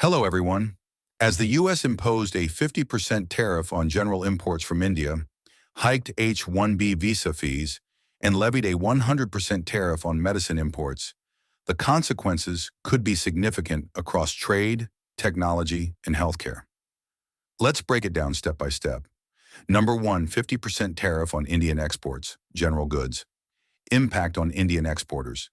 Hello, everyone. As the U.S. imposed a 50% tariff on general imports from India, hiked H-1B visa fees, and levied a 100% tariff on medicine imports, the consequences could be significant across trade, technology, and healthcare. Let's break it down step by step. Number one, 50% tariff on Indian exports, general goods. Impact on Indian exporters.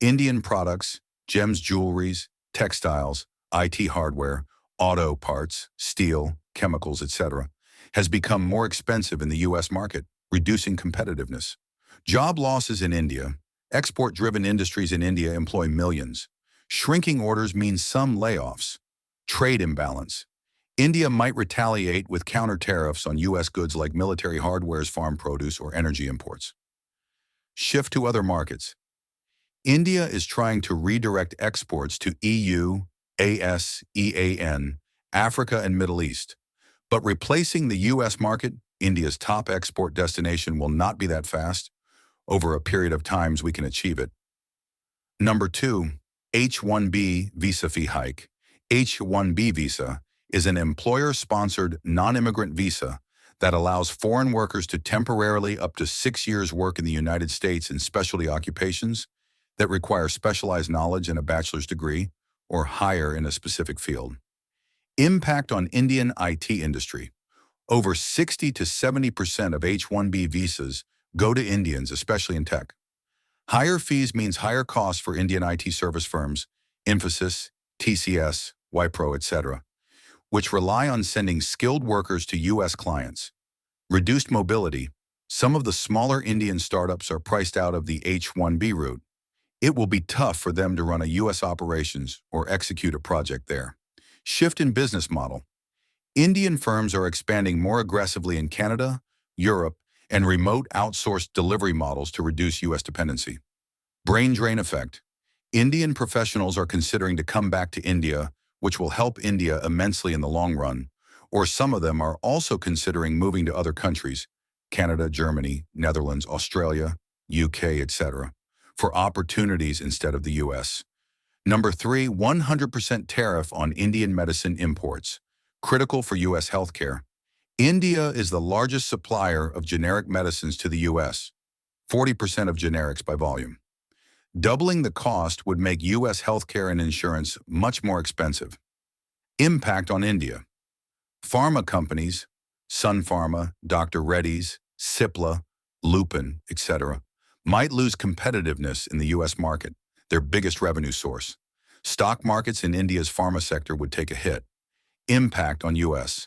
Indian products, gems, jewelries, textiles, IT hardware, auto parts, steel, chemicals, etc., has become more expensive in the U.S. market, reducing competitiveness. Job losses in India. Export-driven industries in India employ millions. Shrinking orders mean some layoffs. Trade imbalance. India might retaliate with counter tariffs on U.S. goods like military hardwares, farm produce, or energy imports. Shift to other markets. India is trying to redirect exports to EU, ASEAN, Africa, and Middle East. But replacing the U.S. market, India's top export destination, will not be that fast. Over a period of times, we can achieve it. Number two, H-1B visa fee hike. H-1B visa is an employer-sponsored non-immigrant visa that allows foreign workers to temporarily up to 6 years work in the United States in specialty occupations that require specialized knowledge and a bachelor's degree or higher in a specific field. Impact on Indian IT industry. Over 60 to 70% of H-1B visas go to Indians, especially in tech. Higher fees means higher costs for Indian IT service firms, Infosys, TCS, Wipro, etc., which rely on sending skilled workers to U.S. clients. Reduced mobility. Some of the smaller Indian startups are priced out of the H-1B route. It will be tough for them to run a U.S. operations or execute a project there. Shift in business model. Indian firms are expanding more aggressively in Canada, Europe, and remote outsourced delivery models to reduce U.S. dependency. Brain drain effect. Indian professionals are considering to come back to India, which will help India immensely in the long run, or some of them are also considering moving to other countries, Canada, Germany, Netherlands, Australia, UK, etc., for opportunities instead of the U.S. Number three, 100% tariff on Indian medicine imports. Critical for U.S. healthcare. India is the largest supplier of generic medicines to the U.S., 40% of generics by volume. Doubling the cost would make U.S. healthcare and insurance much more expensive. Impact on India. Pharma companies, Sun Pharma, Dr. Reddy's, Cipla, Lupin, etc., might lose competitiveness in the U.S. market, their biggest revenue source. Stock markets in India's pharma sector would take a hit. Impact on U.S.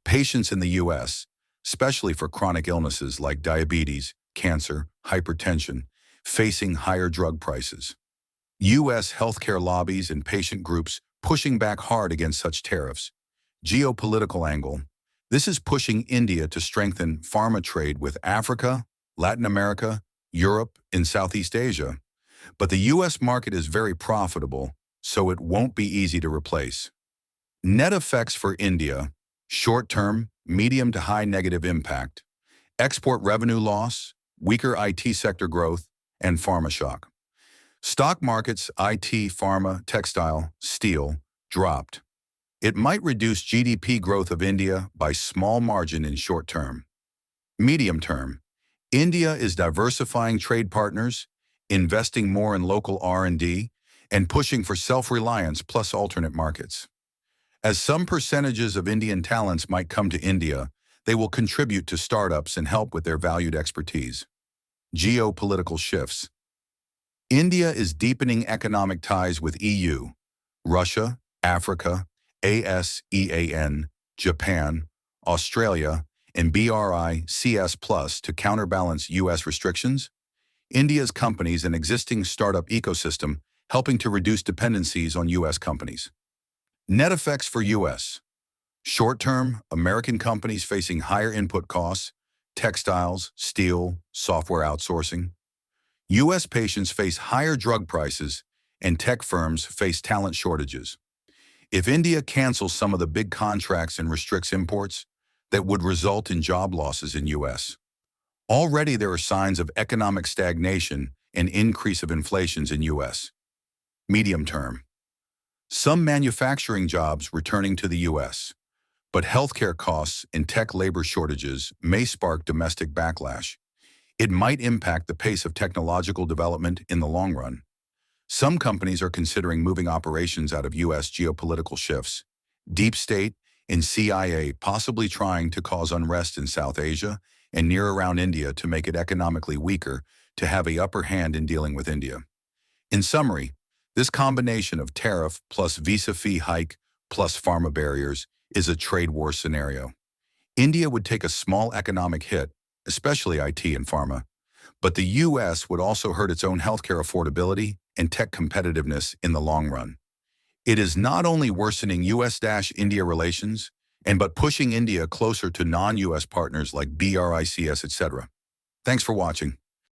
Patients in the U.S., especially for chronic illnesses like diabetes, cancer, hypertension, facing higher drug prices. U.S. healthcare lobbies and patient groups pushing back hard against such tariffs. Geopolitical angle. This is pushing India to strengthen pharma trade with Africa, Latin America, Europe, and Southeast Asia. But the U.S. market is very profitable, so it won't be easy to replace. Net effects for India: short-term, medium to high negative impact, export revenue loss, weaker IT sector growth, and pharma shock. Stock markets, IT, pharma, textile, steel, dropped. It might reduce GDP growth of India by small margin in short term. Medium term. India is diversifying trade partners, investing more in local R&D, and pushing for self-reliance plus alternate markets. As some percentages of Indian talents might come to India, they will contribute to startups and help with their valued expertise. Geopolitical shifts. India is deepening economic ties with EU, Russia, Africa, ASEAN, Japan, Australia, and BRICS+ to counterbalance U.S. restrictions. India's companies and existing startup ecosystem helping to reduce dependencies on U.S. companies. Net effects for U.S. Short-term, American companies facing higher input costs, textiles, steel, software outsourcing. U.S. patients face higher drug prices, and tech firms face talent shortages. If India cancels some of the big contracts and restricts imports, that would result in job losses in U.S. Already there are signs of economic stagnation and increase of inflations in U.S. Medium term. Some manufacturing jobs returning to the U.S., but healthcare costs and tech labor shortages may spark domestic backlash. It might impact the pace of technological development in the long run. Some companies are considering moving operations out of U.S. geopolitical shifts. Deep State and CIA possibly trying to cause unrest in South Asia and near around India to make it economically weaker to have an upper hand in dealing with India. In summary, this combination of tariff plus visa fee hike plus pharma barriers is a trade war scenario. India would take a small economic hit, especially IT and pharma, but the U.S. would also hurt its own healthcare affordability and tech competitiveness in the long run. It is not only worsening U.S.-India relations, but pushing India closer to non-U.S. partners like BRICS, etc. Thanks for watching.